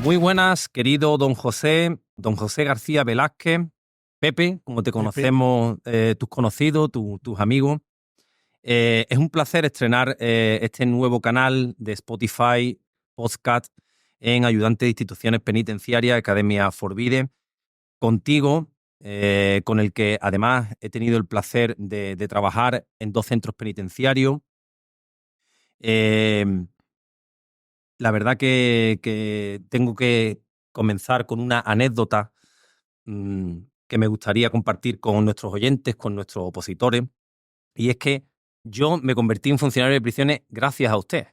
Muy buenas, querido don José García Velázquez, Pepe, como te conocemos, tus conocidos, tus amigos. Es un placer estrenar este nuevo canal de Spotify Podcast en Ayudante de Instituciones Penitenciarias, Academia Forbide, contigo, con el que además he tenido el placer de trabajar en 2 centros penitenciarios. La verdad que tengo que comenzar con una anécdota que me gustaría compartir con nuestros oyentes, con nuestros opositores, y es que yo me convertí en funcionario de prisiones gracias a usted.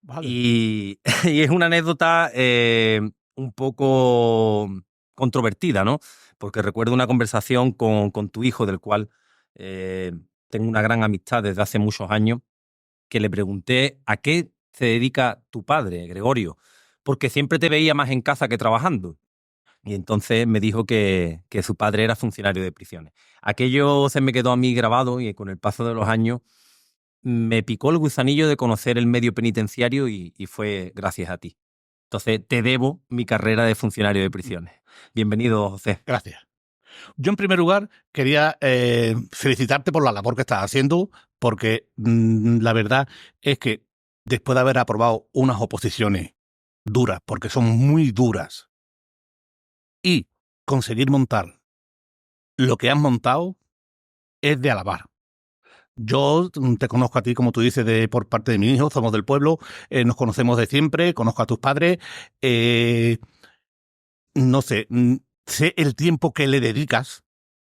Vale. Y es una anécdota un poco controvertida, ¿no? Porque recuerdo una conversación con tu hijo, del cual tengo una gran amistad desde hace muchos años, que le pregunté a qué se dedica tu padre, Gregorio, porque siempre te veía más en casa que trabajando. Y entonces me dijo que su padre era funcionario de prisiones. Aquello se me quedó a mí grabado y con el paso de los años me picó el gusanillo de conocer el medio penitenciario y fue gracias a ti. Entonces te debo mi carrera de funcionario de prisiones. Bienvenido, José. Gracias. Yo, en primer lugar, quería felicitarte por la labor que estás haciendo, porque la verdad es que después de haber aprobado unas oposiciones duras, porque son muy duras, y conseguir montar lo que has montado es de alabar. Yo te conozco a ti, como tú dices, por parte de mi hijo, somos del pueblo, nos conocemos de siempre, conozco a tus padres, no sé, sé el tiempo que le dedicas,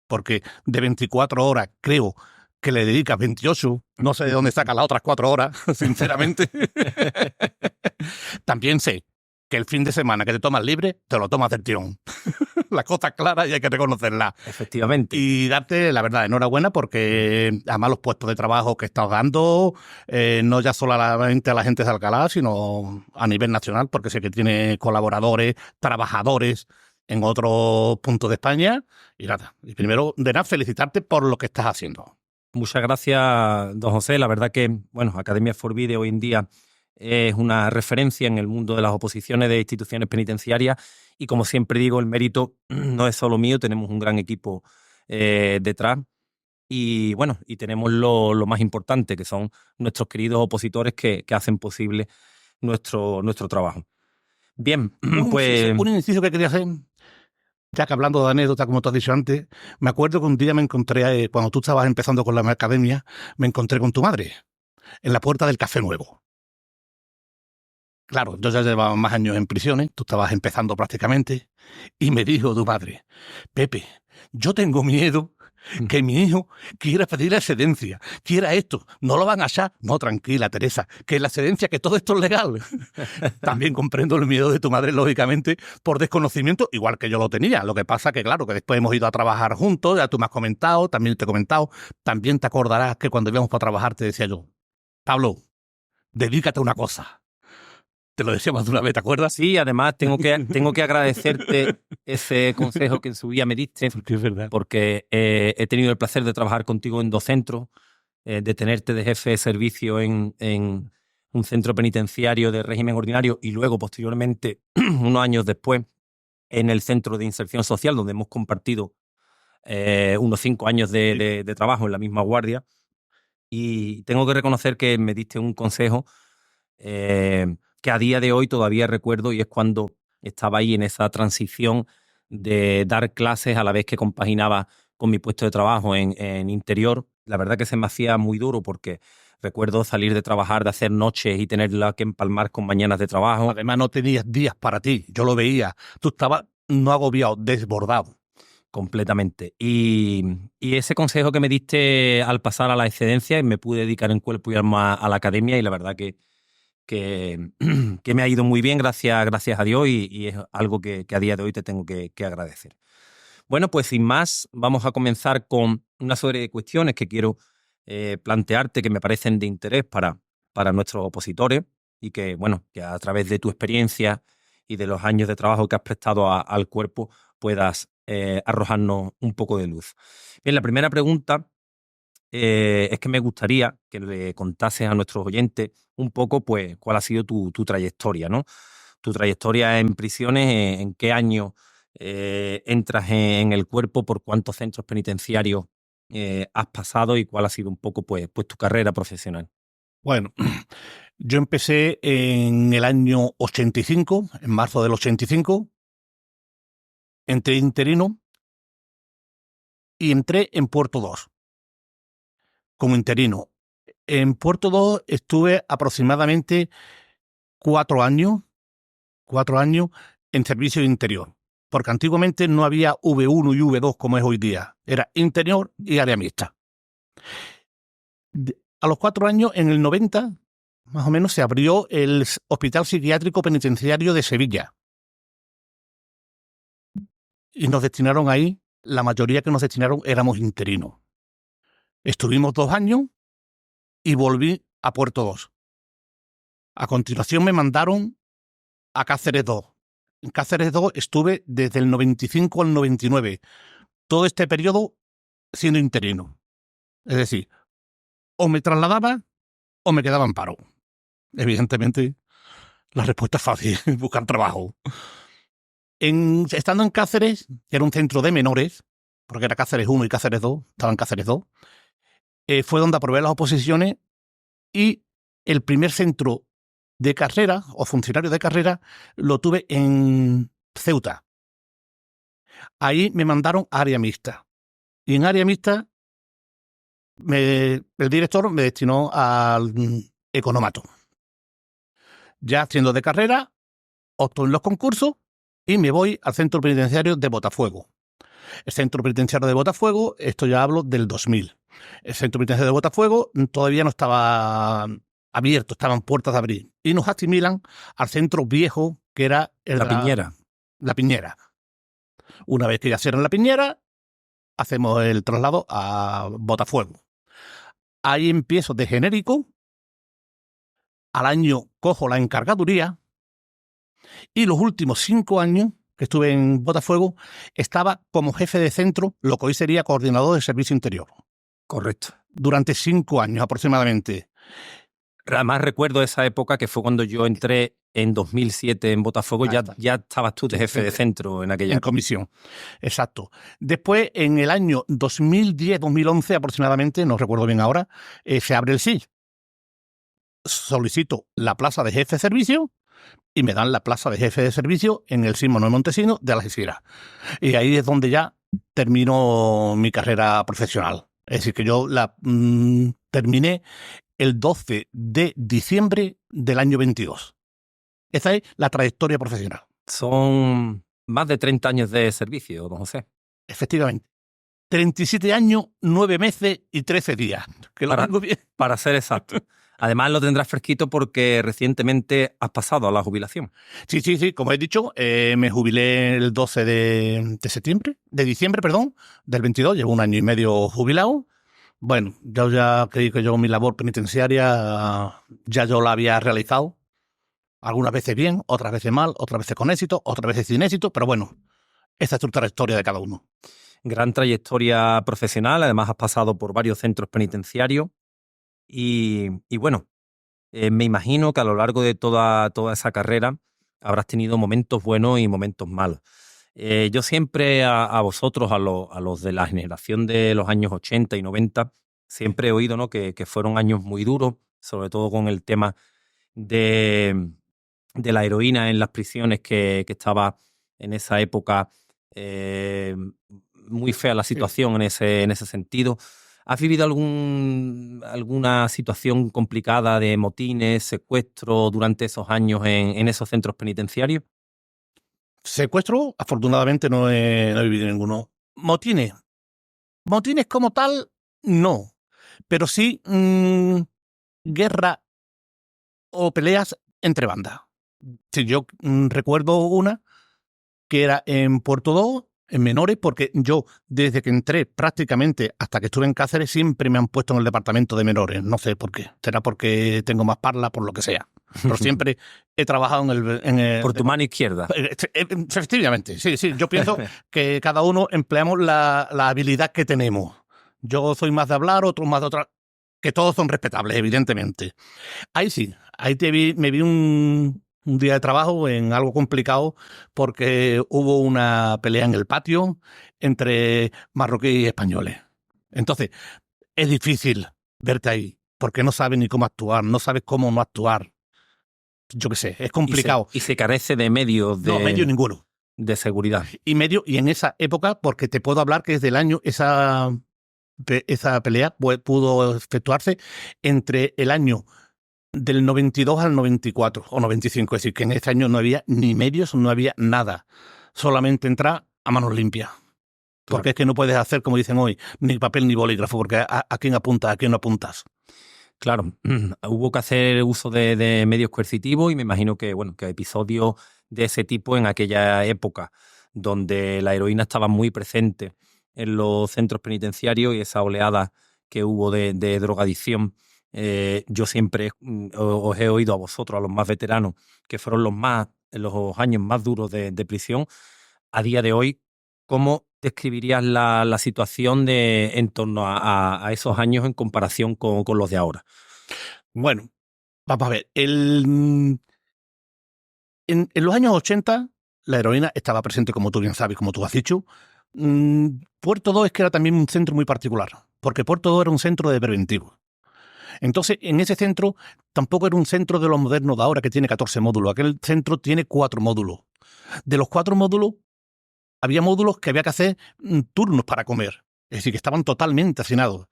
porque de 24 horas creo que le dedicas 28, no sé de dónde saca las otras 4 horas, sinceramente. También sé que el fin de semana que te tomas libre, te lo tomas del tirón. Las cosas claras y hay que reconocerlas. Efectivamente. Y darte, la verdad, enhorabuena, porque además los puestos de trabajo que estás dando, no ya solamente a la gente de Alcalá, sino a nivel nacional, porque sé que tiene colaboradores, trabajadores en otros puntos de España. Y nada, y primero de nada, felicitarte por lo que estás haciendo. Muchas gracias, don José. La verdad que, bueno, Academia Forbide hoy en día es una referencia en el mundo de las oposiciones de instituciones penitenciarias y, como siempre digo, el mérito no es solo mío, tenemos un gran equipo detrás y, bueno, y tenemos lo más importante, que son nuestros queridos opositores que hacen posible nuestro trabajo. Bien, pues... Un inciso que quería hacer, ya que hablando de anécdotas, como tú has dicho antes, me acuerdo que un día me encontré, cuando tú estabas empezando con la academia, me encontré con tu madre en la puerta del Café Nuevo. Claro, yo ya llevaba más años en prisiones, tú estabas empezando prácticamente, y me dijo tu madre: Pepe, yo tengo miedo que mi hijo quiera pedir la excedencia, quiera esto, no lo van a echar. No, tranquila, Teresa, que la excedencia, que todo esto es legal. También comprendo el miedo de tu madre, lógicamente, por desconocimiento, igual que yo lo tenía. Lo que pasa que, claro, que después hemos ido a trabajar juntos, ya tú me has comentado, también te he comentado, también te acordarás que cuando íbamos para trabajar te decía yo: Pablo, dedícate a una cosa. Te lo decía más de una vez, ¿te acuerdas? Sí, además tengo que agradecerte ese consejo que en su día me diste, Porque es verdad. porque he tenido el placer de trabajar contigo en 2 centros, de tenerte de jefe de servicio en un centro penitenciario de régimen ordinario y luego, posteriormente, unos años después, en el centro de inserción social, donde hemos compartido unos 5 años de trabajo en la misma guardia. Y tengo que reconocer que me diste un consejo que a día de hoy todavía recuerdo, y es cuando estaba ahí en esa transición de dar clases a la vez que compaginaba con mi puesto de trabajo en interior. La verdad que se me hacía muy duro porque recuerdo salir de trabajar, de hacer noches y tenerla que empalmar con mañanas de trabajo. Además, no tenías días para ti, yo lo veía. Tú estabas no agobiado, desbordado. Completamente. Y ese consejo que me diste al pasar a la excedencia, me pude dedicar en cuerpo y alma a la academia, y la verdad que me ha ido muy bien, gracias a Dios, y es algo que a día de hoy te tengo que agradecer. Bueno, pues sin más, vamos a comenzar con una serie de cuestiones que quiero plantearte, que me parecen de interés para nuestros opositores y que, bueno, que a través de tu experiencia y de los años de trabajo que has prestado al cuerpo puedas arrojarnos un poco de luz. Bien, la primera pregunta es que me gustaría que le contases a nuestros oyentes un poco, pues, cuál ha sido tu trayectoria, ¿no? tu trayectoria en prisiones, en qué año entras en el cuerpo, por cuántos centros penitenciarios has pasado y cuál ha sido un poco pues tu carrera profesional. Bueno, yo empecé en el año 85, en marzo del 85, entré interino y entré en Puerto 2 como interino. En Puerto 2 estuve aproximadamente 4 años en servicio interior, porque antiguamente no había V1 y V2 como es hoy día, era interior y área mixta. A los 4 años, en el 90, más o menos, se abrió el Hospital Psiquiátrico Penitenciario de Sevilla. Y nos destinaron ahí, la mayoría que nos destinaron éramos interinos. Estuvimos 2 años y volví a Puerto 2. A continuación me mandaron a Cáceres 2. En Cáceres 2 estuve desde el 95 al 99. Todo este periodo siendo interino. Es decir, o me trasladaba o me quedaba en paro. Evidentemente, la respuesta es fácil, buscar trabajo. Estando en Cáceres, que era un centro de menores, porque era Cáceres 1 y Cáceres 2, estaba en Cáceres 2, fue donde aprobé las oposiciones y el primer centro de carrera o funcionario de carrera lo tuve en Ceuta. Ahí me mandaron a área mixta. Y en área mixta el director me destinó al economato. Ya haciendo de carrera, opto en los concursos y me voy al centro penitenciario de Botafuego. El centro penitenciario de Botafuego, esto ya hablo del 2000. El centro penitenciario de Botafuego todavía no estaba abierto, estaban puertas de abrir. Y nos asimilan al centro viejo, que era La Piñera. La Piñera. Una vez que ya cierran la Piñera, hacemos el traslado a Botafuego. Ahí empiezo de genérico. Al año cojo la encargaduría. Y los últimos 5 años que estuve en Botafuego, estaba como jefe de centro, lo que hoy sería coordinador de servicio interior. Correcto. Durante 5 años aproximadamente. Además recuerdo esa época que fue cuando yo entré en 2007 en Botafuego, ya estabas tú de jefe de centro en aquella época. En comisión, exacto. Después, en el año 2010-2011 aproximadamente, no recuerdo bien ahora, se abre el SIL. Solicito la plaza de jefe de servicio y me dan la plaza de jefe de servicio en el SIL Manuel Montesinos de Algeciras. Y ahí es donde ya termino mi carrera profesional. Es decir, que yo la terminé el 12 de diciembre del año 22. Esa es la trayectoria profesional. Son más de 30 años de servicio, don José. Efectivamente. 37 años, 9 meses y 13 días. Que lo tengo bien. Para ser exacto. Además lo tendrás fresquito porque recientemente has pasado a la jubilación. Sí. Como he dicho, me jubilé el 12 de diciembre, del 22. Llevo 1 año y medio jubilado. Bueno, yo ya creí que mi labor penitenciaria ya yo la había realizado. Algunas veces bien, otras veces mal, otras veces con éxito, otras veces sin éxito, pero bueno, esa es la trayectoria de cada uno. Gran trayectoria profesional, además has pasado por varios centros penitenciarios y bueno, me imagino que a lo largo de toda esa carrera habrás tenido momentos buenos y momentos malos. Yo siempre a vosotros, a los de la generación de los años 80 y 90, siempre he oído, ¿no?, que fueron años muy duros, sobre todo con el tema de la heroína en las prisiones, que estaba en esa época muy fea la situación en ese sentido. ¿Has vivido alguna situación complicada de motines, secuestro durante esos años en esos centros penitenciarios? Secuestro, afortunadamente no he vivido ninguno. Motines como tal, no. Pero sí guerra o peleas entre bandas. Sí, yo recuerdo una que era en Puerto 2, en menores, porque yo, desde que entré prácticamente hasta que estuve en Cáceres, siempre me han puesto en el departamento de menores. No sé por qué. Será porque tengo más parla, por lo que sea. Pero siempre he trabajado en el por tu mano izquierda. Efectivamente, sí. Yo pienso que cada uno empleamos la habilidad que tenemos. Yo soy más de hablar, otros más de otra. Que todos son respetables, evidentemente. Ahí sí, me vi un un día de trabajo en algo complicado porque hubo una pelea en el patio entre marroquíes y españoles. Entonces, es difícil verte ahí porque no sabes ni cómo actuar, no sabes cómo no actuar. Yo qué sé, es complicado. Y se carece de medios No, medio ninguno. de seguridad. Y en esa época, porque te puedo hablar que desde el año esa pelea pudo efectuarse entre el año del 92 al 94 o 95, es decir, que en ese año no había ni medios, no había nada, solamente entrar a manos limpias. Porque es que no puedes hacer, como dicen hoy, ni papel ni bolígrafo, porque a quién apuntas, a quién no apuntas. Claro, hubo que hacer uso de medios coercitivos y me imagino que, bueno, que episodios de ese tipo en aquella época, donde la heroína estaba muy presente en los centros penitenciarios y esa oleada que hubo de drogadicción. Yo siempre os he oído a vosotros, a los más veteranos, que fueron los años más duros de prisión. A día de hoy, ¿cómo describirías la situación en torno a esos años en comparación con los de ahora? Bueno, vamos a ver. En los años 80, la heroína estaba presente, como tú bien sabes, como tú has dicho. Puerto 2 es que era también un centro muy particular, porque Puerto 2 era un centro de preventivo. Entonces, en ese centro tampoco era un centro de los modernos de ahora que tiene 14 módulos. Aquel centro tiene 4 módulos. De los 4 módulos, había módulos que había que hacer turnos para comer. Es decir, que estaban totalmente hacinados.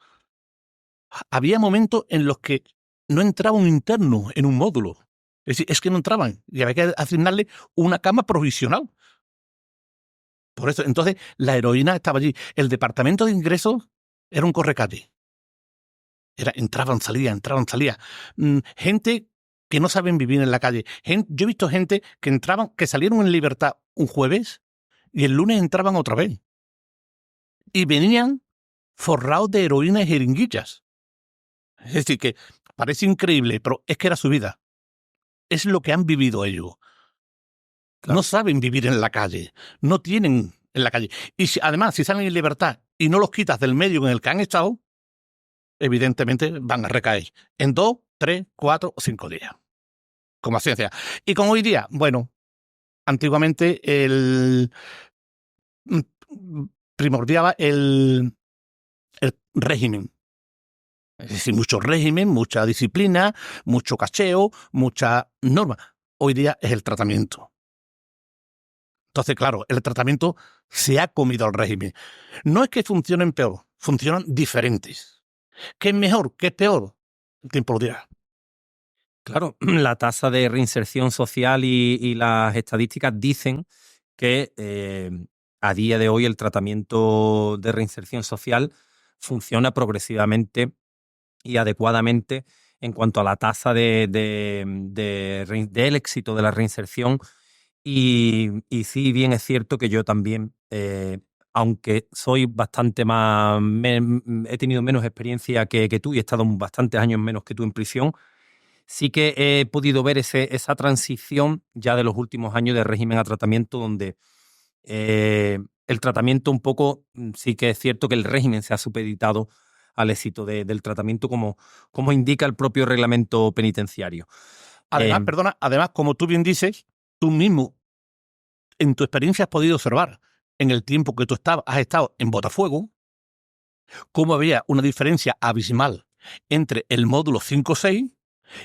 Había momentos en los que no entraba un interno en un módulo. Es decir, es que no entraban y había que asignarle una cama provisional. Por eso, entonces, la heroína estaba allí. El departamento de ingresos era un correcalle. Entraban, salían. Gente que no saben vivir en la calle. Yo he visto gente que entraban, que salieron en libertad un jueves y el lunes entraban otra vez. Y venían forrados de heroína y jeringuillas. Es decir, que parece increíble, pero es que era su vida. Es lo que han vivido ellos. Claro. No saben vivir en la calle. No tienen en la calle. Y además, si salen en libertad y no los quitas del medio en el que han estado, evidentemente van a recaer en 2, 3, 4 o 5 días. Como ciencia. Y como hoy día, bueno, antiguamente primordiaba el régimen. Es decir, mucho régimen, mucha disciplina, mucho cacheo, mucha norma. Hoy día es el tratamiento. Entonces, claro, el tratamiento se ha comido al régimen. No es que funcionen peor, funcionan diferentes. ¿Qué es mejor? ¿Qué es peor? El tiempo lo dirá. Claro, la tasa de reinserción social y las estadísticas dicen que a día de hoy el tratamiento de reinserción social funciona progresivamente y adecuadamente en cuanto a la tasa del éxito de la reinserción. Y sí, bien es cierto que yo también, aunque soy bastante más, he tenido menos experiencia que tú y he estado bastantes años menos que tú en prisión, sí que he podido ver esa transición ya de los últimos años de régimen a tratamiento, donde el tratamiento un poco, sí que es cierto que el régimen se ha supeditado al éxito del tratamiento, como indica el propio reglamento penitenciario. Además, además, como tú bien dices, tú mismo, en tu experiencia, has podido observar, en el tiempo que tú has estado en Botafuego, cómo había una diferencia abismal entre el módulo 5-6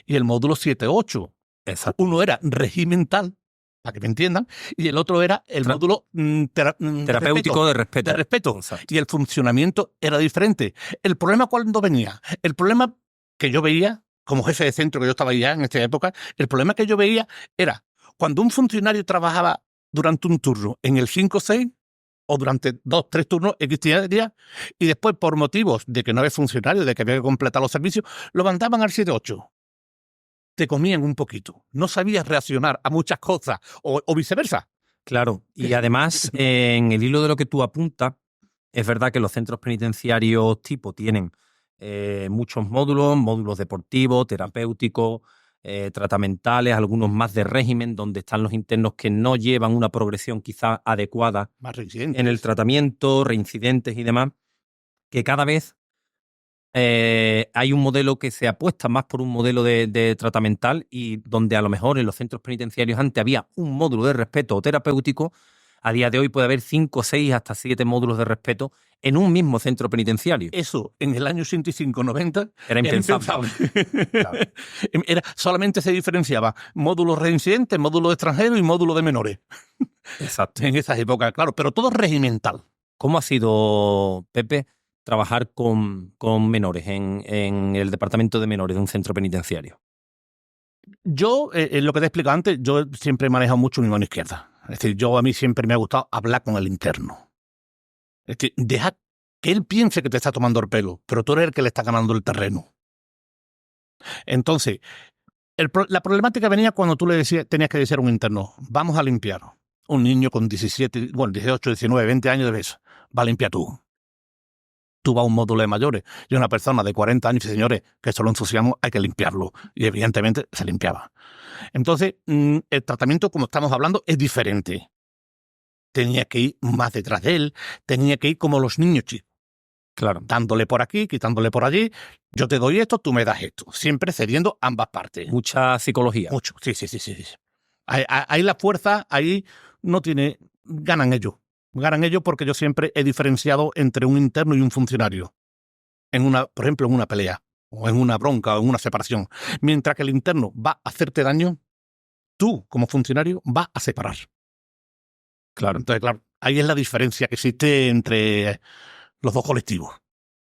y el módulo 7-8. Exacto. Uno era regimental, para que me entiendan, y el otro era el módulo terapéutico de respeto. Exacto. Y el funcionamiento era diferente. ¿El problema cuándo venía? El problema que yo veía, como jefe de centro que yo estaba ya en esta época, el problema que yo veía era cuando un funcionario trabajaba durante un turno en el 5-6 o durante 2, 3 turnos X días, y después por motivos de que no había funcionario, de que había que completar los servicios, lo mandaban al 7-8. Te comían un poquito. No sabías reaccionar a muchas cosas o viceversa. Claro, y además, en el hilo de lo que tú apuntas, es verdad que los centros penitenciarios tipo tienen muchos módulos deportivos, terapéuticos, tratamentales, algunos más de régimen, donde están los internos que no llevan una progresión quizá adecuada más reincidentes en el tratamiento, reincidentes y demás, que cada vez hay un modelo que se apuesta más por un modelo de tratamental y donde a lo mejor en los centros penitenciarios antes había un módulo de respeto o terapéutico, a día de hoy puede haber 5, 6, hasta 7 módulos de respeto en un mismo centro penitenciario. Eso, en el año 85-90 Era impensable. Claro. Solamente se diferenciaba módulo reincidente, módulo extranjero y módulo de menores. Exacto. En esas épocas, claro, pero todo regimental. ¿Cómo ha sido, Pepe, trabajar con menores en el departamento de menores de un centro penitenciario? Yo, lo que te he explicado antes, yo siempre he manejado mucho mi mano izquierda. Es decir, a mí siempre me ha gustado hablar con el interno. Es decir, deja que él piense que te está tomando el pelo, pero tú eres el que le está ganando el terreno. Entonces, la problemática venía cuando tú tenías que decir a un interno, vamos a limpiar. Un niño con 17, 18, 19, 20 años de vez, va a limpiar tú. Tú vas a un módulo de mayores y una persona de 40 años y dice, señores, que esto lo ensuciamos, hay que limpiarlo. Y evidentemente se limpiaba. Entonces, el tratamiento, como estamos hablando, es diferente. Tenía que ir más detrás de él, tenía que ir como los niños chicos. Claro. Dándole por aquí, quitándole por allí. Yo te doy esto, tú me das esto. Siempre cediendo ambas partes. Mucha psicología. Mucho, sí. Ahí la fuerza, ahí no tiene... Ganan ellos porque yo siempre he diferenciado entre un interno y un funcionario. Por ejemplo, en una pelea, o en una bronca, o en una separación. Mientras que el interno va a hacerte daño, tú, como funcionario, vas a separar. Claro. Entonces, claro, ahí es la diferencia que existe entre los dos colectivos.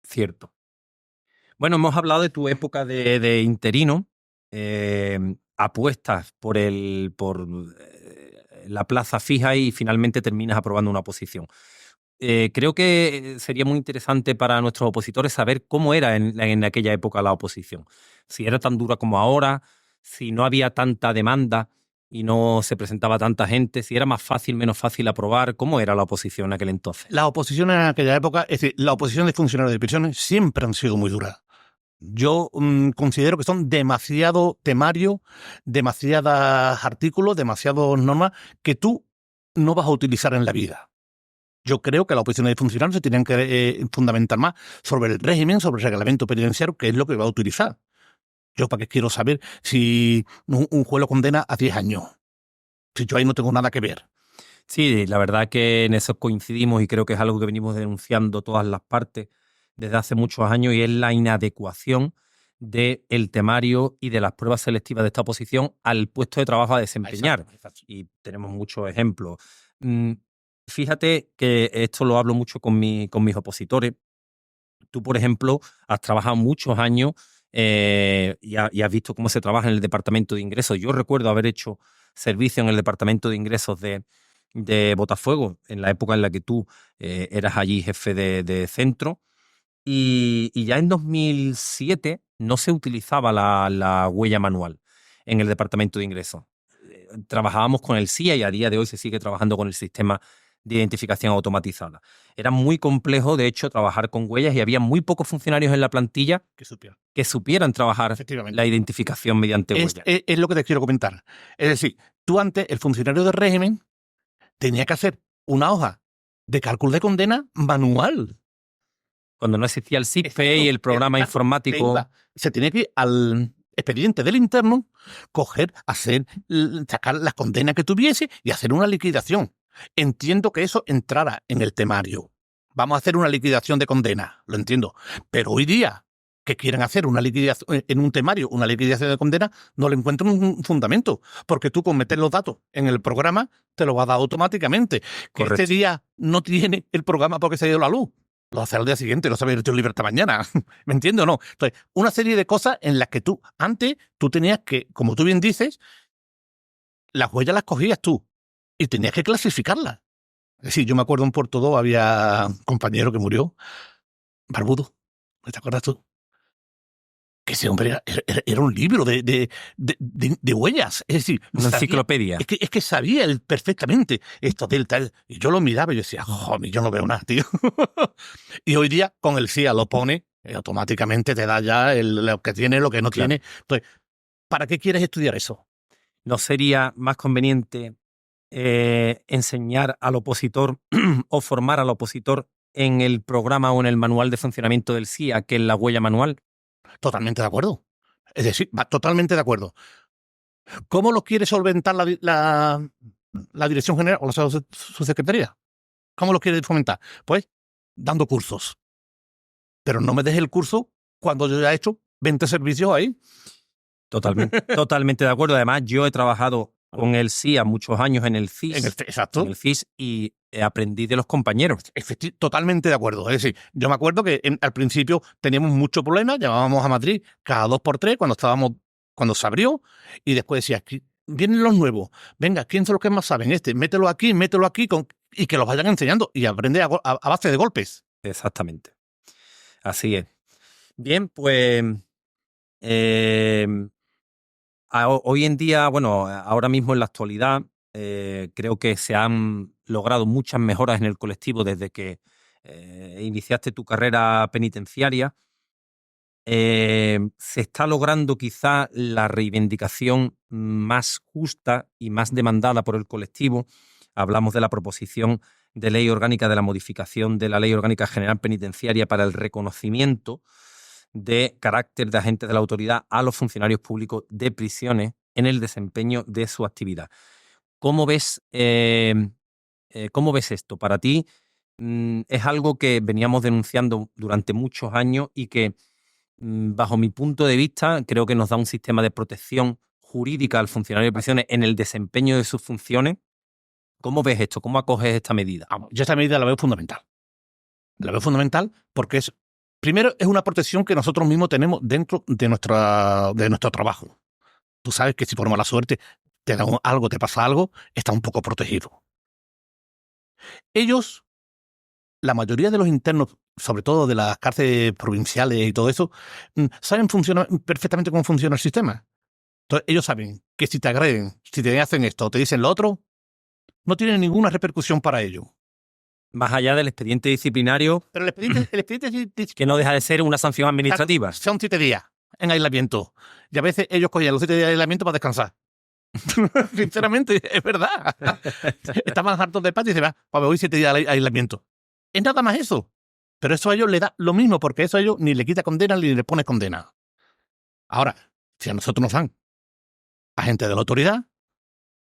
Cierto. Bueno, hemos hablado de tu época de interino, apuestas por la plaza fija y finalmente terminas aprobando una oposición. Creo que sería muy interesante para nuestros opositores saber cómo era en aquella época la oposición. Si era tan dura como ahora, si no había tanta demanda y no se presentaba tanta gente, si era más fácil, menos fácil aprobar, ¿cómo era la oposición en aquel entonces? Las oposiciones en aquella época, es decir, la oposición de funcionarios de prisiones siempre han sido muy duras. Yo considero que son demasiado temarios, demasiados artículos, demasiadas normas que tú no vas a utilizar en la vida. Yo creo que las oposiciones de funcionarios se tenían que fundamentar más sobre el régimen, sobre el reglamento penitenciario, que es lo que va a utilizar. Yo para qué quiero saber si un juez lo condena a 10 años. Si yo ahí no tengo nada que ver. Sí, la verdad que en eso coincidimos y creo que es algo que venimos denunciando todas las partes desde hace muchos años y es la inadecuación del temario y de las pruebas selectivas de esta oposición al puesto de trabajo a desempeñar. Exacto. Y tenemos muchos ejemplos. Fíjate que esto lo hablo mucho con mis opositores. Tú, por ejemplo, has trabajado muchos años y has visto cómo se trabaja en el Departamento de Ingresos. Yo recuerdo haber hecho servicio en el Departamento de Ingresos de Botafuego, en la época en la que tú eras allí jefe de centro. Y ya en 2007 no se utilizaba la huella manual en el Departamento de Ingresos. Trabajábamos con el SIA y a día de hoy se sigue trabajando con el sistema de identificación automatizada. Era muy complejo, de hecho, trabajar con huellas y había muy pocos funcionarios en la plantilla que supieran trabajar la identificación mediante huellas. Es lo que te quiero comentar. Es decir, tú antes, el funcionario de régimen, tenía que hacer una hoja de cálculo de condena manual. Cuando no existía el SIGPE y el programa informático. Se tenía que ir al expediente del interno, sacar las condenas que tuviese y hacer una liquidación. Entiendo que eso entrara en el temario. Vamos a hacer una liquidación de condena, lo entiendo. Pero hoy día, que quieren hacer una liquidación en un temario, una liquidación de condena, no le encuentro un fundamento. Porque tú con meter los datos en el programa te lo va a dar automáticamente. Que este día no tiene el programa porque se ha ido la luz. Lo hace al día siguiente, lo sabe ir en libertad mañana. ¿Me entiendes o no? Entonces, una serie de cosas en las que antes tú tenías que, como tú bien dices, las huellas las cogías tú y tenías que clasificarlas. Es decir, yo me acuerdo en Puerto 2 había un compañero que murió, barbudo, ¿te acuerdas tú? Que ese hombre era un libro de huellas. Es decir, una enciclopedia. Es que sabía él perfectamente esto del tal. Y yo lo miraba y yo decía, joder, yo no veo nada, tío. Y hoy día con el CIA lo pone, automáticamente te da ya lo que tiene, lo que no tiene. Entonces, ¿para qué quieres estudiar eso? ¿No sería más conveniente enseñar al opositor o formar al opositor en el programa o en el manual de funcionamiento del SIA que en la huella manual? Totalmente de acuerdo. Es decir, totalmente de acuerdo. ¿Cómo lo quiere solventar la Dirección General o su secretaría? ¿Cómo lo quiere fomentar? Pues dando cursos. Pero no me deje el curso cuando yo ya he hecho 20 servicios ahí. Totalmente de acuerdo. Además, yo he trabajado con el SIA muchos años en el CIS. Exacto. En el CIS y aprendí de los compañeros. Totalmente de acuerdo. Es decir, yo me acuerdo que al principio teníamos muchos problemas, llamábamos a Madrid cada 2 por 3 cuando se abrió, y después decía, vienen los nuevos, venga, ¿quién son los que más saben? Mételo aquí, y que los vayan enseñando, y aprende a base de golpes. Exactamente. Así es. Bien, pues hoy en día, bueno, ahora mismo en la actualidad, creo que se han logrado muchas mejoras en el colectivo desde que iniciaste tu carrera penitenciaria. Se está logrando quizá la reivindicación más justa y más demandada por el colectivo. Hablamos de la proposición de ley orgánica de la modificación de la Ley Orgánica General Penitenciaria para el reconocimiento de carácter de agentes de la autoridad a los funcionarios públicos de prisiones en el desempeño de su actividad. ¿Cómo ves esto? Para ti es algo que veníamos denunciando durante muchos años y que, bajo mi punto de vista, creo que nos da un sistema de protección jurídica al funcionario de prisiones en el desempeño de sus funciones. ¿Cómo ves esto? ¿Cómo acoges esta medida? Yo esta medida la veo fundamental. La veo fundamental porque primero, es una protección que nosotros mismos tenemos dentro de nuestro trabajo. Tú sabes que si por mala suerte te da algo, te pasa algo, está un poco protegido. Ellos, la mayoría de los internos, sobre todo de las cárceles provinciales y todo eso, saben perfectamente cómo funciona el sistema. Entonces, ellos saben que si te agreden, si te hacen esto o te dicen lo otro, no tiene ninguna repercusión para ellos. Más allá del expediente disciplinario, pero el expediente que no deja de ser una sanción administrativa. Son 7 días en aislamiento. Y a veces ellos cogían los 7 días de aislamiento para descansar. Sinceramente, es verdad. Estaban hartos de paz y dicen, pues me voy 7 días de aislamiento. Es nada más eso. Pero eso a ellos les da lo mismo, porque eso a ellos ni le quita condena ni le pone condena. Ahora, si a nosotros nos dan agentes de la autoridad,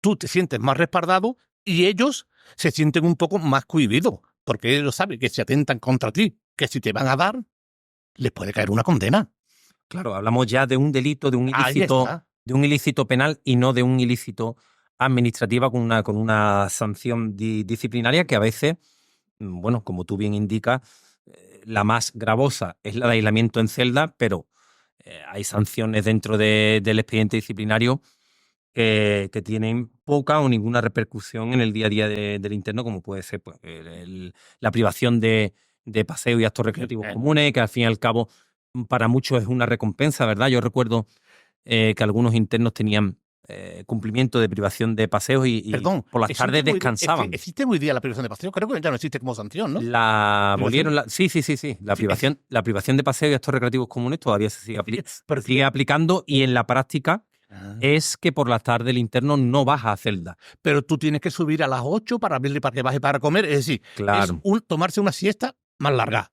tú te sientes más respaldado y ellos se sienten un poco más cohibidos, porque ellos saben que si atentan contra ti, que si te van a dar, les puede caer una condena. Claro, hablamos ya de un delito, de un ilícito penal y no de un ilícito administrativo con una sanción disciplinaria que a veces, bueno, como tú bien indicas, la más gravosa es la de aislamiento en celda, pero hay sanciones dentro del expediente disciplinario que tienen poca o ninguna repercusión en el día a día del interno, como puede ser pues, la privación de paseo y actos recreativos comunes, que al fin y al cabo para muchos es una recompensa, ¿verdad? Yo recuerdo que algunos internos tenían cumplimiento de privación de paseos y por las tardes descansaban. ¿Existe hoy día la privación de paseos? Creo que ya no existe como sanción, ¿no? Sí. La privación de paseos y actos recreativos comunes todavía se sigue aplicando y en la práctica es que por la tarde el interno no baja a celda. Pero tú tienes que subir a las 8 para que baje para comer. Es decir, claro, es tomarse una siesta más larga.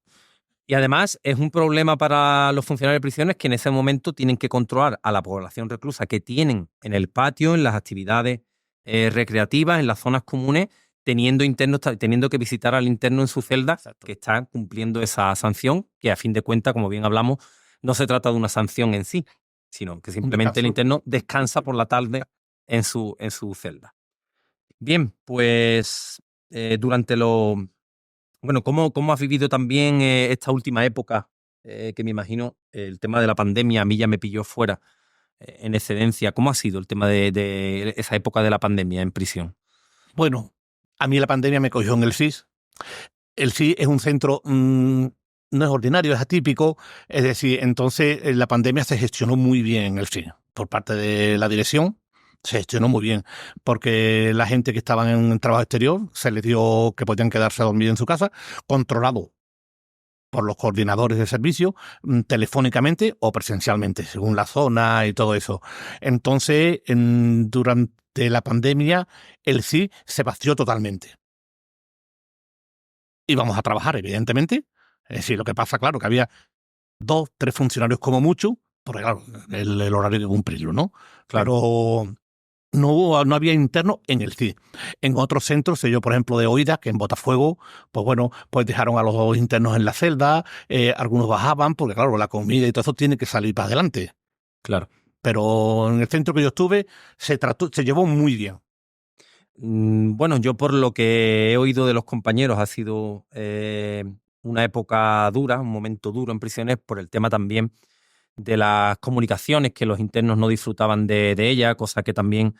Y además es un problema para los funcionarios de prisiones que en ese momento tienen que controlar a la población reclusa que tienen en el patio, en las actividades recreativas, en las zonas comunes, teniendo que visitar al interno en su celda. Exacto. Que está cumpliendo esa sanción, que a fin de cuentas, como bien hablamos, no se trata de una sanción en sí, sino que simplemente el interno descansa por la tarde en su celda. Bien, pues durante Bueno, ¿cómo has vivido también esta última época? Que me imagino el tema de la pandemia a mí ya me pilló fuera en excedencia. ¿Cómo ha sido el tema de esa época de la pandemia en prisión? Bueno, a mí la pandemia me cogió en el CIS. El CIS es un centro, no es ordinario, es atípico. Es decir, entonces la pandemia se gestionó muy bien en el CIS por parte de la dirección. Se gestionó muy bien, porque la gente que estaba en trabajo exterior se les dio que podían quedarse a dormir en su casa, controlado por los coordinadores de servicio, telefónicamente o presencialmente, según la zona y todo eso. Entonces, durante la pandemia, el CIS se vació totalmente. íbamos a trabajar, evidentemente. Es decir, lo que pasa, claro, que había 2, 3 funcionarios como mucho, porque claro, el horario hay que cumplirlo, ¿no? Claro. Pero no había interno en el CID. En otros centros, yo por ejemplo de Oida, que en Botafuego, pues bueno, pues dejaron a los internos en la celda, algunos bajaban, porque claro, la comida y todo eso tiene que salir para adelante. Claro. Pero en el centro que yo estuve se llevó muy bien. Bueno, yo por lo que he oído de los compañeros ha sido una época dura, un momento duro en prisiones por el tema también de las comunicaciones, que los internos no disfrutaban de ella, cosa que también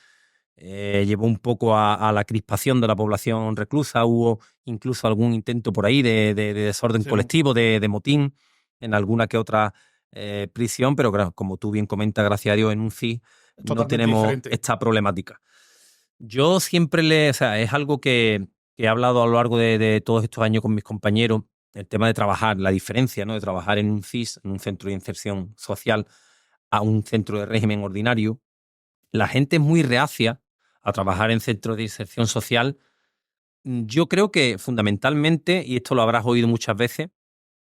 llevó un poco a la crispación de la población reclusa. Hubo incluso algún intento por ahí de desorden colectivo, de motín en alguna que otra prisión, pero claro, como tú bien comentas, gracias a Dios, en un CIS no tenemos diferente. esta problemática. Yo siempre o sea, es algo que he hablado a lo largo de todos estos años con mis compañeros, el tema de trabajar, la diferencia, ¿no?, de trabajar en un CIS, en un centro de inserción social, a un centro de régimen ordinario. La gente es muy reacia a trabajar en centros de inserción social. Yo creo que fundamentalmente, y esto lo habrás oído muchas veces,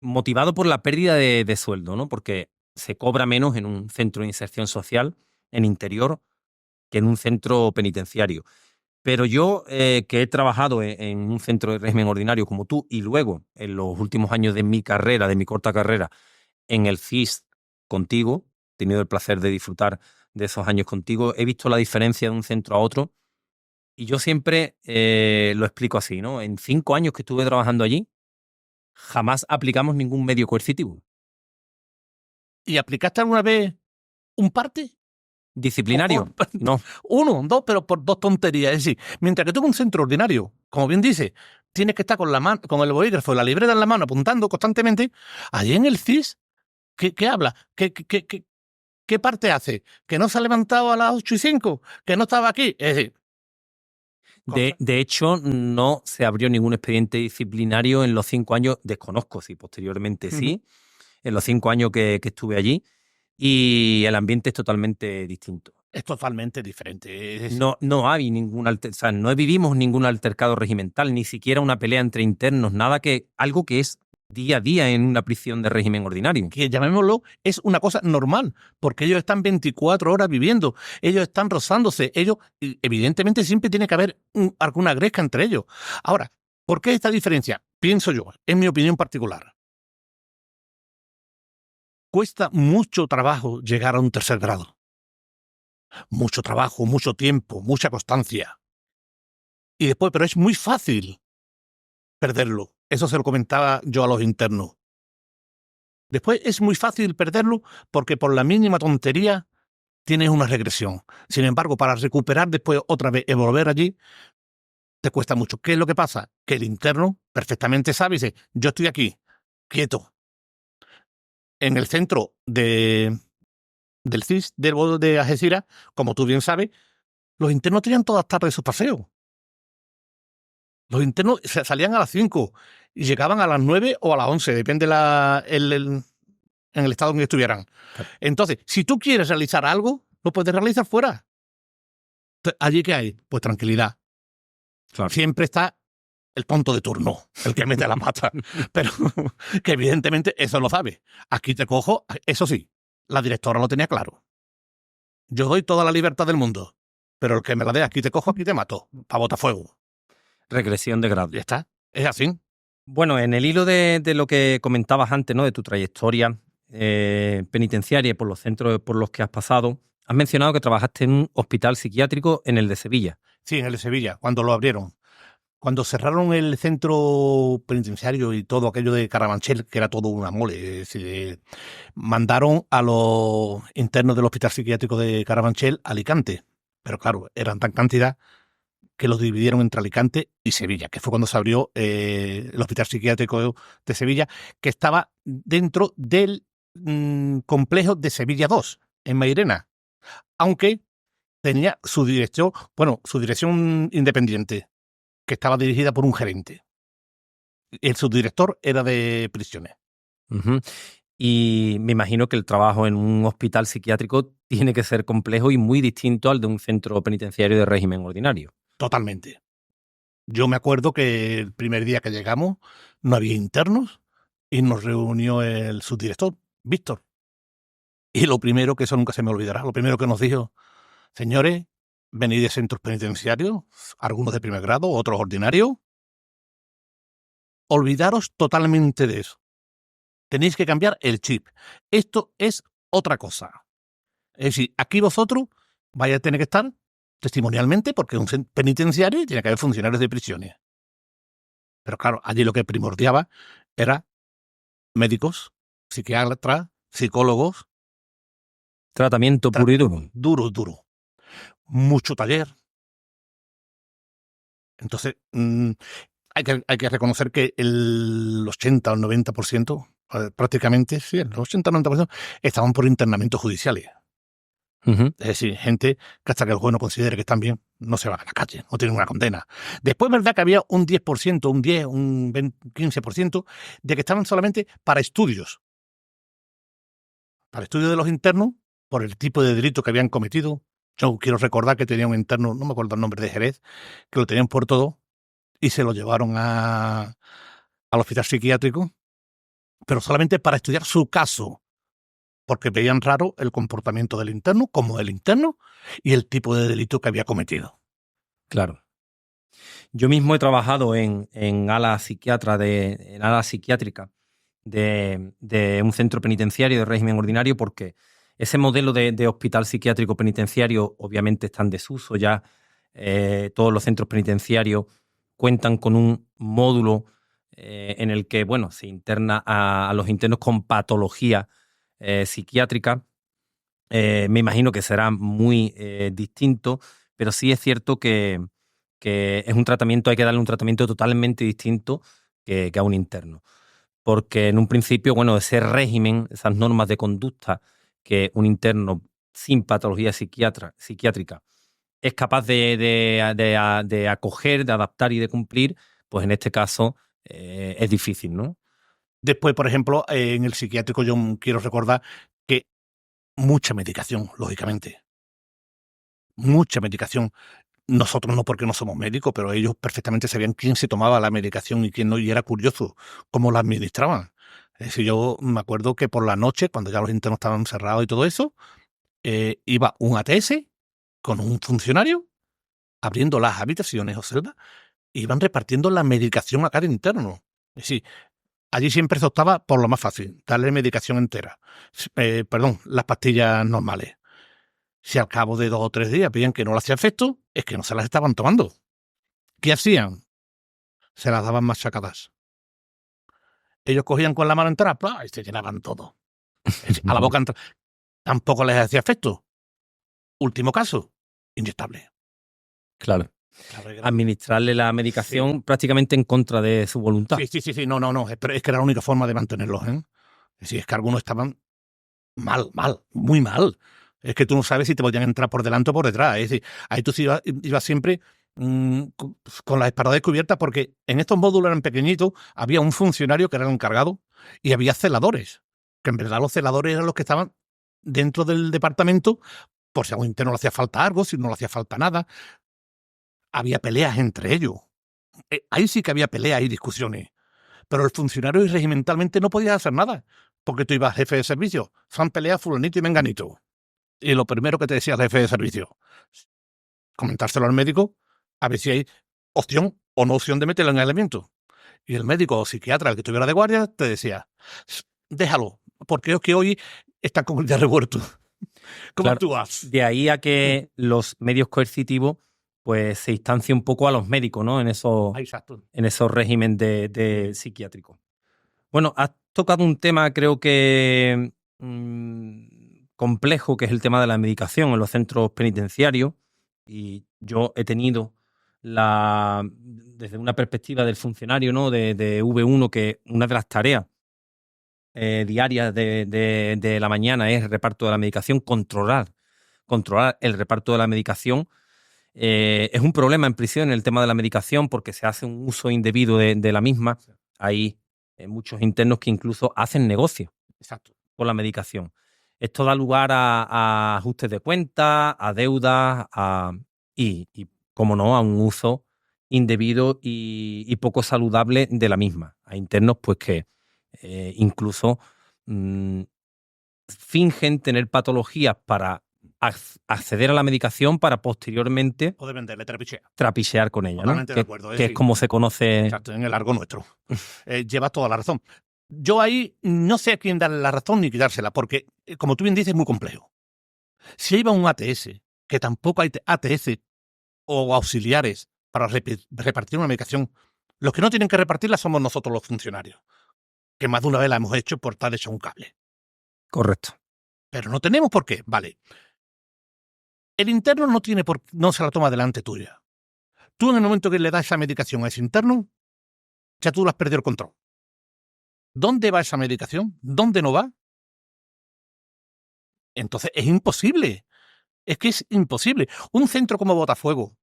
motivado por la pérdida de sueldo, ¿no? Porque se cobra menos en un centro de inserción social, en interior, que en un centro penitenciario. Pero yo, que he trabajado en un centro de régimen ordinario como tú, y luego, en los últimos años de mi carrera, de mi corta carrera, en el CIS contigo, he tenido el placer de disfrutar de esos años contigo, he visto la diferencia de un centro a otro, y yo siempre lo explico así, ¿no? En 5 años que estuve trabajando allí, jamás aplicamos ningún medio coercitivo. ¿Y aplicaste alguna vez un parte? ¿Disciplinario? No. 1, 2, pero por 2 tonterías. Es decir, mientras que tú en un centro ordinario, como bien dice, tienes que estar con el bolígrafo y la libreta en la mano apuntando constantemente, allí en el CIS, ¿qué habla? ¿Qué parte hace? ¿Que no se ha levantado a las 8:05? ¿Que no estaba aquí? Es decir, De hecho, no se abrió ningún expediente disciplinario en los 5 años, desconozco si posteriormente sí, en los 5 años que estuve allí, y el ambiente es totalmente distinto. es totalmente diferente. No hay o sea, no vivimos ningún altercado regimental, ni siquiera una pelea entre internos, algo que es día a día en una prisión de régimen ordinario. Que llamémoslo, es una cosa normal, porque ellos están 24 horas viviendo, ellos están rozándose, evidentemente siempre tiene que haber alguna gresca entre ellos. Ahora, ¿por qué esta diferencia? Pienso yo, en mi opinión particular. Cuesta mucho trabajo llegar a un tercer grado. Mucho trabajo, mucho tiempo, mucha constancia. Y después, pero es muy fácil perderlo. Eso se lo comentaba yo a los internos. Después es muy fácil perderlo porque por la mínima tontería tienes una regresión. Sin embargo, para recuperar después otra vez y volver allí, te cuesta mucho. ¿Qué es lo que pasa? Que el interno perfectamente sabe y dice, yo estoy aquí, quieto. En el centro del CIS de Algeciras, como tú bien sabes, los internos tenían todas las tardes sus paseos. Los internos salían a las 5 y llegaban a las 9 o a las 11, depende en el estado en que estuvieran. Entonces, si tú quieres realizar algo, lo puedes realizar fuera. ¿Allí qué hay? Pues tranquilidad. Claro. Siempre está el tonto de turno, el que mete la pata. Pero que evidentemente eso lo sabe. Aquí te cojo, eso sí, la directora lo tenía claro. Yo doy toda la libertad del mundo, pero el que me la dé, aquí te cojo, aquí te mato, para Botafuego. Regresión de grado. Ya está, es así. Bueno, en el hilo de lo que comentabas antes, ¿no?, de tu trayectoria penitenciaria y por los centros por los que has pasado, has mencionado que trabajaste en un hospital psiquiátrico en el de Sevilla. Sí, en el de Sevilla, cuando lo abrieron. Cuando cerraron el centro penitenciario y todo aquello de Carabanchel, que era todo una mole, es decir, mandaron a los internos del hospital psiquiátrico de Carabanchel a Alicante. Pero claro, eran tan cantidad que los dividieron entre Alicante y Sevilla, que fue cuando se abrió el hospital psiquiátrico de Sevilla, que estaba dentro del complejo de Sevilla 2, en Mairena, aunque tenía su dirección independiente, que estaba dirigida por un gerente. El subdirector era de prisiones. Uh-huh. Y me imagino que el trabajo en un hospital psiquiátrico tiene que ser complejo y muy distinto al de un centro penitenciario de régimen ordinario. Totalmente. Yo me acuerdo que el primer día que llegamos no había internos y nos reunió el subdirector, Víctor. Y lo primero, que eso nunca se me olvidará, lo primero que nos dijo: señores, venid de centros penitenciarios, algunos de primer grado, otros ordinarios, olvidaros totalmente de eso. Tenéis que cambiar el chip. Esto es otra cosa. Es decir, aquí vosotros vais a tener que estar testimonialmente, porque un penitenciario tiene que haber funcionarios de prisiones. Pero claro, allí lo que primordiaba era médicos, psiquiatras, psicólogos, Tratamiento puro y duro. duro. Mucho taller. Entonces, hay que reconocer que el 80 o el 90%, prácticamente, sí, el 80 o 90% estaban por internamientos judiciales. Es decir, gente que hasta que el juez no considere que están bien, no se van a la calle, no tienen una condena. Después, es verdad que había un 10%, un 10, un 20, 15% de que estaban solamente para estudios. Para estudios de los internos, por el tipo de delito que habían cometido. Yo quiero recordar que tenía un interno, no me acuerdo el nombre, de Jerez, que lo tenían por todo y se lo llevaron al hospital psiquiátrico, pero solamente para estudiar su caso, porque veían raro el comportamiento del interno, como el interno, y el tipo de delito que había cometido. Claro. Yo mismo he trabajado en ala psiquiátrica de un centro penitenciario de régimen ordinario, porque ese modelo de hospital psiquiátrico penitenciario obviamente está en desuso ya. Todos los centros penitenciarios cuentan con un módulo en el que, bueno, se interna a los internos con patología psiquiátrica. Me imagino que será muy distinto, pero sí es cierto que es un tratamiento, hay que darle un tratamiento totalmente distinto que a un interno. Porque en un principio, bueno, ese régimen, esas normas de conducta que un interno sin patología psiquiátrica es capaz de acoger, de adaptar y de cumplir, pues en este caso es difícil, ¿no? Después, por ejemplo, en el psiquiátrico yo quiero recordar que mucha medicación, lógicamente. Mucha medicación. Nosotros no, porque no somos médicos, pero ellos perfectamente sabían quién se tomaba la medicación y quién no, y era curioso cómo la administraban. Es decir, yo me acuerdo que por la noche, cuando ya los internos estaban cerrados y todo eso, iba un ATS con un funcionario abriendo las habitaciones o celdas, e iban repartiendo la medicación a cada interno. Es decir, allí siempre se optaba por lo más fácil, darle medicación entera. Perdón, las pastillas normales. Si al cabo de 2 o 3 días veían que no le hacía efecto, es que no se las estaban tomando. ¿Qué hacían? Se las daban machacadas. Ellos cogían con la mano entera, ¡plá!, y se llenaban todo. A la boca tampoco les hacía efecto. Último caso, inyectable. Claro. Administrarle la medicación prácticamente en contra de su voluntad. Sí. No. Pero es que era la única forma de mantenerlos, ¿eh? Es decir, es que algunos estaban mal, muy mal. Es que tú no sabes si te podían entrar por delante o por detrás. Es decir, ahí tú ibas siempre con la espalda descubierta, porque en estos módulos eran pequeñitos, había un funcionario que era el encargado y había celadores, que en verdad los celadores eran los que estaban dentro del departamento por si a un interno le hacía falta algo, si no le hacía falta nada. Había peleas entre ellos. Ahí sí que había peleas y discusiones. Pero el funcionario regimentalmente no podía hacer nada, porque tú ibas jefe de servicio, fan pelea fulanito y menganito. Y lo primero que te decía el jefe de servicio, comentárselo al médico, a ver si hay opción o no opción de meterlo en el elemento. Y el médico o psiquiatra, el que estuviera de guardia, te decía: déjalo, porque es que hoy está con el día revuelto. ¿Cómo Claro, actúas? de ahí a que los medios coercitivos pues se instancia un poco a los médicos, ¿no? Exacto. En esos regímenes de psiquiátricos. Bueno, has tocado un tema, creo que complejo, que es el tema de la medicación en los centros penitenciarios. Y yo he tenido desde una perspectiva del funcionario, ¿no? de V1, que una de las tareas diarias de la mañana es el reparto de la medicación, controlar el reparto de la medicación. Es un problema en prisión el tema de la medicación, porque se hace un uso indebido de la misma. Hay muchos internos que incluso hacen negocio con la medicación. Esto da lugar a ajustes de cuentas, a deudas y, como no, a un uso indebido y poco saludable de la misma. Hay internos pues que incluso fingen tener patologías para acceder a la medicación para posteriormente Poder venderle trapichear con ella, ¿no? Totalmente de acuerdo. Que es como se conoce. Exacto, en el argot nuestro. Llevas toda la razón. Yo ahí no sé a quién darle la razón ni quitársela, porque, como tú bien dices, es muy complejo. Si iba un ATS, que tampoco hay ATS o auxiliares para repartir una medicación, los que no tienen que repartirla somos nosotros los funcionarios, que más de una vez la hemos hecho por estar hecho un cable. Correcto. Pero no tenemos por qué, vale. El interno no se la toma delante tuya. Tú en el momento que le das esa medicación a ese interno, ya tú le has perdido el control. ¿Dónde va esa medicación? ¿Dónde no va? Entonces es imposible. Es que es imposible. Un centro como Botafuego,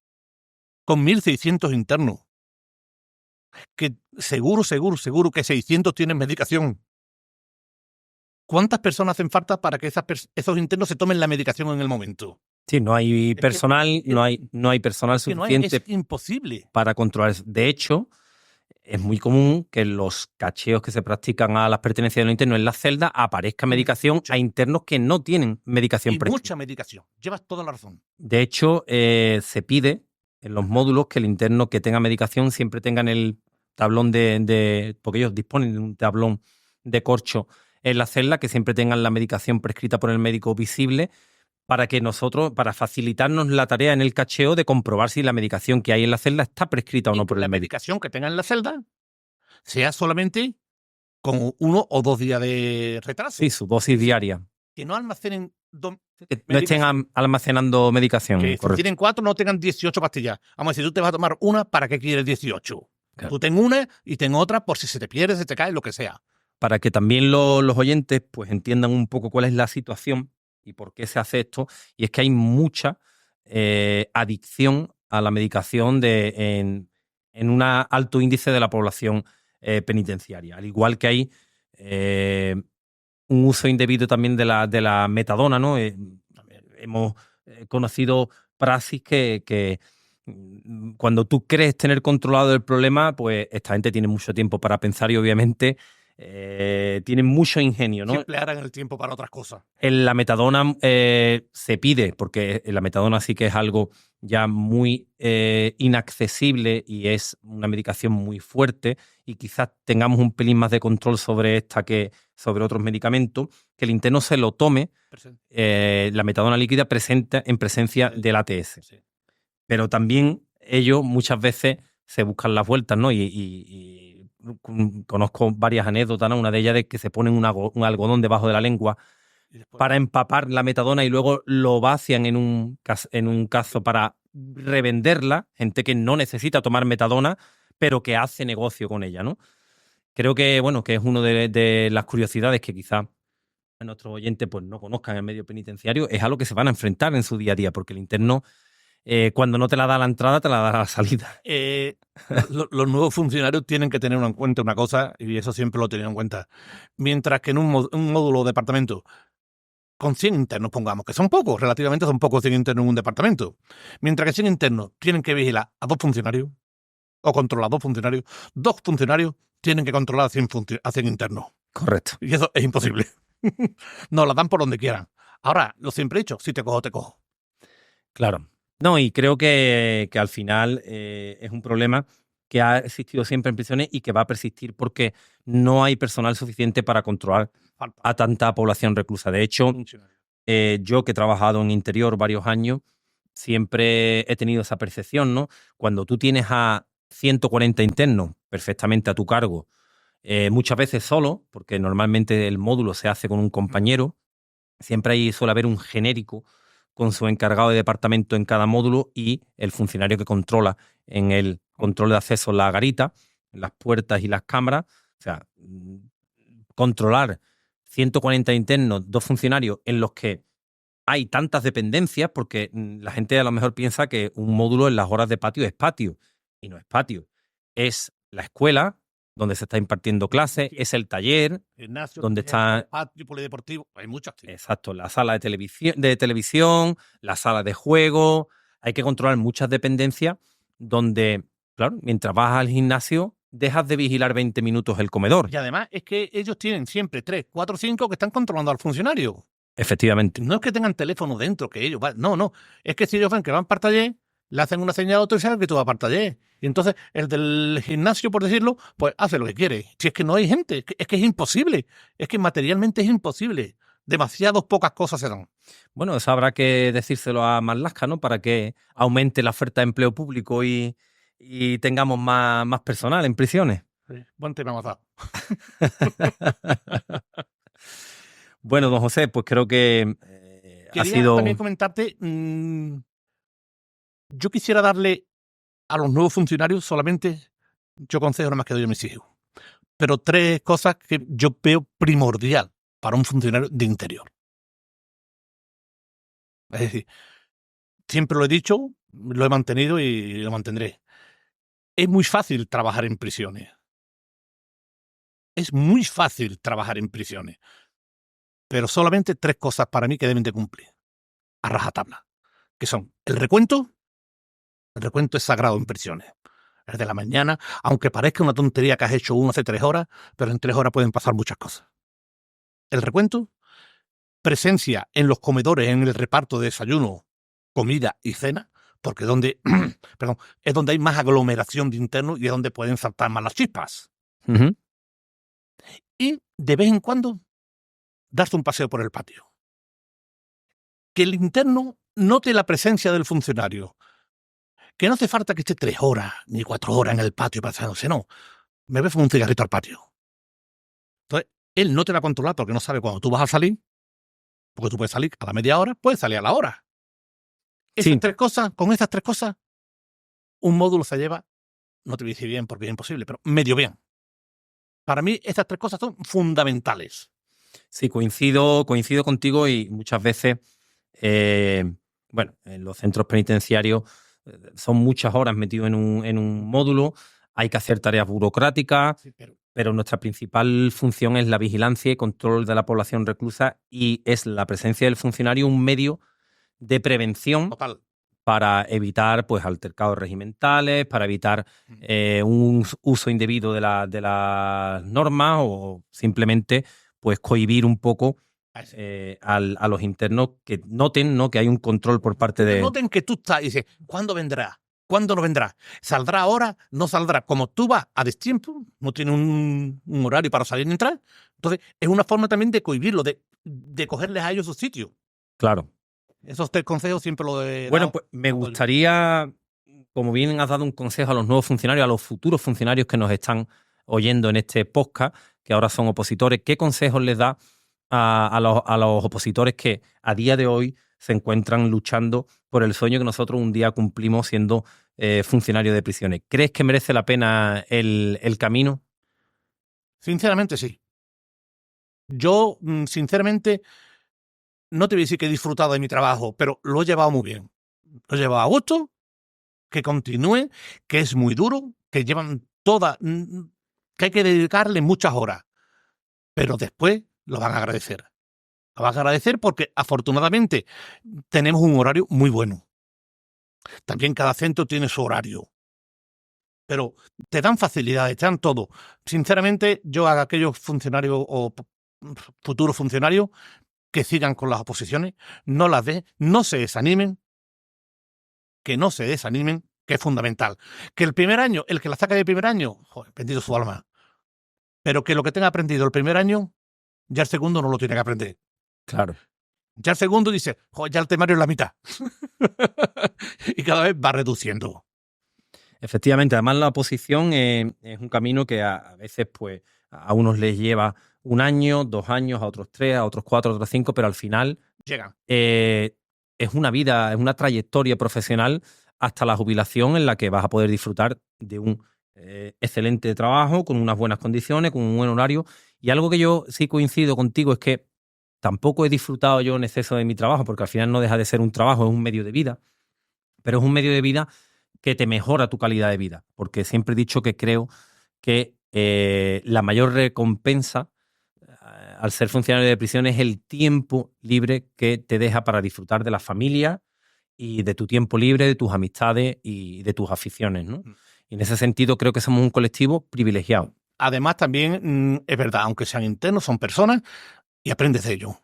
con 1.600 internos, que seguro que 600 tienen medicación. ¿Cuántas personas hacen falta para que esos internos se tomen la medicación en el momento? Sí, no hay personal, no hay personal suficiente. Es imposible. Para controlar eso. De hecho, es muy común que en los cacheos que se practican a las pertenencias de los internos en la celda aparezca medicación a internos que no tienen medicación prescrita. Mucha medicación. Llevas toda la razón. De hecho, se pide en los módulos que el interno que tenga medicación siempre tenga en el tablón porque ellos disponen de un tablón de corcho en la celda, que siempre tengan la medicación prescrita por el médico visible, para que nosotros, para facilitarnos la tarea en el cacheo de comprobar si la medicación que hay en la celda está prescrita o no por el médico. La medicación que tengan en la celda sea solamente con 1 o 2 días de retraso. Sí, su dosis diaria. Que no almacenen... Que no estén almacenando medicación. Que si tienen 4 no tengan 18 pastillas. Vamos a decir, tú te vas a tomar una, ¿para qué quieres 18? Claro. Tú ten una y ten otra por si se te pierde, se te cae, lo que sea. Para que también los oyentes pues entiendan un poco cuál es la situación y por qué se hace esto. Y es que hay mucha adicción a la medicación en un alto índice de la población penitenciaria. Al igual que hay un uso indebido también de la metadona, ¿no? Hemos conocido praxis que cuando tú crees tener controlado el problema, pues esta gente tiene mucho tiempo para pensar y obviamente tienen mucho ingenio, ¿no? Siempre harán el tiempo para otras cosas. En la metadona se pide, porque la metadona sí que es algo ya muy inaccesible y es una medicación muy fuerte, y quizás tengamos un pelín más de control sobre esta que sobre otros medicamentos, que el interno se lo tome la metadona líquida en presencia del ATS. Sí. Pero también ellos muchas veces se buscan las vueltas, ¿no? Y conozco varias anécdotas, ¿no? Una de ellas de que se ponen un algodón debajo de la lengua para empapar la metadona y luego lo vacian en un cazo para revenderla. Gente que no necesita tomar metadona, pero que hace negocio con ella, ¿no? Creo que, bueno, que es una de las curiosidades que quizás nuestros oyentes pues, no conozcan el medio penitenciario. Es a lo que se van a enfrentar en su día a día, porque el interno, cuando no te la da a la entrada, te la da a la salida. Los nuevos funcionarios tienen que tener en cuenta una cosa, y eso siempre lo tienen en cuenta. Mientras que en un módulo o departamento con 100 internos, pongamos, que son pocos, relativamente son pocos 100 internos en un departamento. Mientras que 100 internos tienen que vigilar a 2 funcionarios, o controlar a 2 funcionarios, 2 funcionarios tienen que controlar a 100 internos. Correcto. Y eso es imposible. Nos la dan por donde quieran. Ahora, lo siempre he dicho, si te cojo, te cojo. Claro. No, y creo que al final es un problema que ha existido siempre en prisiones y que va a persistir porque no hay personal suficiente para controlar a tanta población reclusa. De hecho, yo que he trabajado en interior varios años, siempre he tenido esa percepción, ¿no? Cuando tú tienes a 140 internos perfectamente a tu cargo, muchas veces solo, porque normalmente el módulo se hace con un compañero, siempre suele haber un genérico con su encargado de departamento en cada módulo y el funcionario que controla en el control de acceso la garita, las puertas y las cámaras. O sea, controlar 140 internos, 2 funcionarios en los que hay tantas dependencias, porque la gente a lo mejor piensa que un módulo en las horas de patio es patio, y no es patio. Es la escuela donde se está impartiendo clases, es el taller, gimnasio, donde está patio polideportivo, hay muchas actividades. Exacto, la sala de televisión, la sala de juego. Hay que controlar muchas dependencias donde Claro, mientras vas al gimnasio, dejas de vigilar 20 minutos el comedor. Y además es que ellos tienen siempre 3, 4, 5 que están controlando al funcionario. Efectivamente. No es que tengan teléfono dentro, que ellos van. No. Es que si ellos ven que van para el taller, le hacen una señal a otro y saben que tú vas para el taller. Y entonces el del gimnasio, por decirlo, pues hace lo que quiere. Si es que no hay gente, es que es imposible. Es que materialmente es imposible. Demasiadas pocas cosas se dan. Bueno, eso habrá que decírselo a Marlaska, ¿no? Para que aumente la oferta de empleo público y tengamos más personal en prisiones. Sí. Buen tema, Mazá. Bueno, don José, pues creo que ha Quería sido... también comentarte, yo quisiera darle a los nuevos funcionarios solamente, yo consejo nada más que doy a mis hijos, pero 3 cosas que yo veo primordial para un funcionario de interior. Es decir, siempre lo he dicho, lo he mantenido y lo mantendré. Es muy fácil trabajar en prisiones. Es muy fácil trabajar en prisiones. Pero solamente 3 cosas para mí que deben de cumplir. A rajatabla. Que son el recuento. El recuento es sagrado en prisiones. Es de la mañana, aunque parezca una tontería que has hecho uno hace 3 horas, pero en 3 horas pueden pasar muchas cosas. El recuento. Presencia en los comedores, en el reparto de desayuno, comida y cena, porque perdón, es donde hay más aglomeración de internos y es donde pueden saltar más las chispas. Uh-huh. Y de vez en cuando, darse un paseo por el patio. Que el interno note la presencia del funcionario. Que no hace falta que esté 3 horas ni 4 horas en el patio paseándose, no. Me voy a fumar un cigarrito al patio. Entonces, él no te va a controlar porque no sabe cuándo tú vas a salir, porque tú puedes salir a la media hora, puedes salir a la hora. Esas Sí. 3 cosas, con esas 3 cosas, un módulo se lleva, no te voy a decir bien porque es imposible, pero medio bien. Para mí, estas 3 cosas son fundamentales. Sí, coincido contigo y muchas veces, bueno, en los centros penitenciarios son muchas horas metidos en un módulo, hay que hacer tareas burocráticas, Sí, pero nuestra principal función es la vigilancia y control de la población reclusa y es la presencia del funcionario un medio de prevención total. Para evitar pues altercados regimentales, para evitar un uso indebido de las normas o simplemente pues cohibir un poco a los internos que noten, ¿no?, que hay un control por parte de... Noten que tú estás y dices, ¿cuándo vendrá? ¿Cuándo no vendrá? ¿Saldrá ahora? ¿No saldrá? Como tú vas a destiempo, no tiene un horario para salir ni entrar, entonces es una forma también de cohibirlo, de cogerles a ellos su sitio. Claro. Esos 3 consejos siempre lo he Bueno, dado. pues me gustaría, como bien has dado un consejo a los nuevos funcionarios, a los futuros funcionarios que nos están oyendo en este podcast, que ahora son opositores, ¿qué consejos les da a los opositores que a día de hoy se encuentran luchando por el sueño que nosotros un día cumplimos siendo funcionarios de prisiones? ¿Crees que merece la pena el camino? Sinceramente, sí. Yo, sinceramente, no te voy a decir que he disfrutado de mi trabajo, pero lo he llevado muy bien. Lo he llevado a gusto, que continúe, que es muy duro, que llevan que hay que dedicarle muchas horas. Pero después lo van a agradecer. Lo van a agradecer porque afortunadamente tenemos un horario muy bueno. También cada centro tiene su horario. Pero te dan facilidades, te dan todo. Sinceramente, yo a aquellos funcionarios o futuros funcionarios que sigan con las oposiciones, no las den, no se desanimen, que no se desanimen, que es fundamental. Que el primer año, el que la saca del primer año, joder, bendito su alma. Pero que lo que tenga aprendido el primer año, ya el segundo no lo tiene que aprender. Claro. Ya el segundo dice, joder, ya el temario es la mitad. Y cada vez va reduciendo. Efectivamente, además la oposición es un camino que a veces pues a unos les lleva 1 año, 2 años, a otros 3, a otros 4, a otros 5, pero al final Llegan. es una vida, es una trayectoria profesional hasta la jubilación en la que vas a poder disfrutar de un excelente trabajo, con unas buenas condiciones, con un buen horario. Y algo que yo sí coincido contigo es que tampoco he disfrutado yo en exceso de mi trabajo, porque al final no deja de ser un trabajo, es un medio de vida, pero es un medio de vida que te mejora tu calidad de vida, porque siempre he dicho que creo que la mayor recompensa al ser funcionario de prisión es el tiempo libre que te deja para disfrutar de la familia y de tu tiempo libre, de tus amistades y de tus aficiones, ¿no? Y en ese sentido creo que somos un colectivo privilegiado. Además, también es verdad, aunque sean internos, son personas y aprendes de ellos.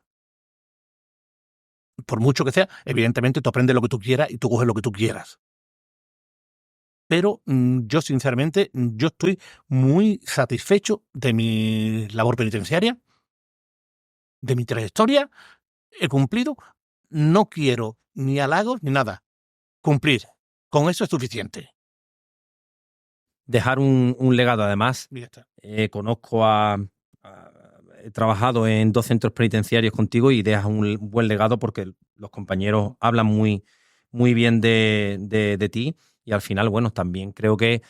Por mucho que sea, evidentemente tú aprendes lo que tú quieras y tú coges lo que tú quieras. Pero yo, sinceramente, yo estoy muy satisfecho de mi labor penitenciaria, de mi trayectoria. He cumplido. No quiero ni halagos ni nada. Cumplir. Con eso es suficiente. Dejar un legado, además. Ya está. He trabajado en 2 centros penitenciarios contigo y dejas un buen legado porque los compañeros hablan muy, muy bien de ti. Y al final, bueno, también creo que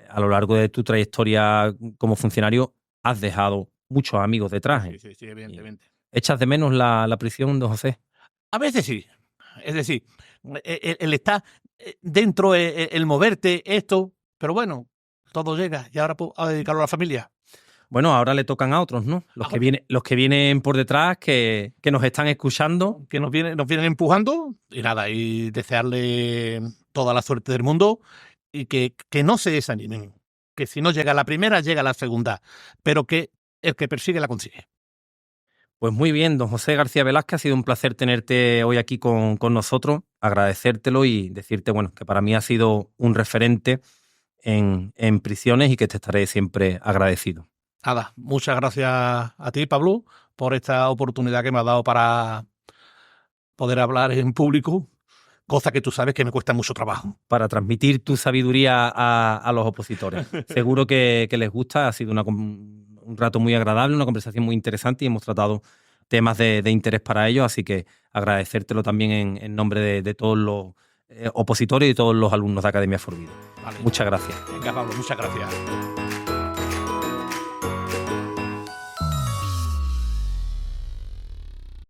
a lo largo de tu trayectoria como funcionario has dejado muchos amigos detrás. Sí, evidentemente. ¿Echas de menos la prisión, don José? A veces sí. Es decir, el estar dentro, el moverte, esto, pero bueno, todo llega y ahora puedo dedicarlo a la familia. Bueno, ahora le tocan a otros, ¿no? Los que vienen por detrás, que nos están escuchando. Que nos vienen empujando y nada, y desearle toda la suerte del mundo y que no se desanimen. Que si no llega la primera, llega la segunda, pero que el que persigue la consigue. Pues muy bien, don José García Velázquez, ha sido un placer tenerte hoy aquí con nosotros, agradecértelo y decirte, bueno, que para mí ha sido un referente en prisiones y que te estaré siempre agradecido. Nada, muchas gracias a ti, Pablo, por esta oportunidad que me has dado para poder hablar en público, cosa que tú sabes que me cuesta mucho trabajo. Para transmitir tu sabiduría a los opositores. Seguro que les gusta, ha sido un rato muy agradable, una conversación muy interesante y hemos tratado temas de interés para ellos, así que agradecértelo también en nombre de todos los opositores y de todos los alumnos de Academia Forbido. Vale. Muchas gracias. Venga, Pablo, muchas gracias.